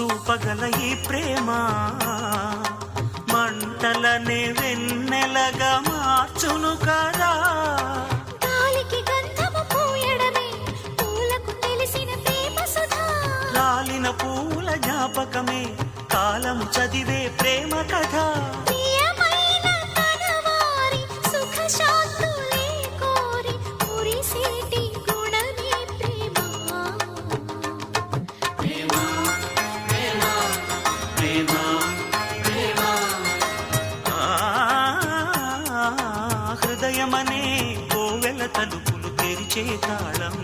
చూపగల ఈ ప్రేమ మంటలనే వెన్నెలగా మార్చును కదా. గాలికి గంధము పూయడమే పూలకు తెలిసిన ప్రేమ సుధా. రాలిన పూల జ్ఞాపకమే కాలము చదివే ప్రేమ కథ. ప్రియమైన తనవారి సుఖ శాంతులే కోరి మురిసేటి గుణమే ప్రేమ. ప్రేమ ప్రేమ ప్రేమ ప్రేమ. హృదయమనే కోవెల తలుపులు తెరిచే తాళం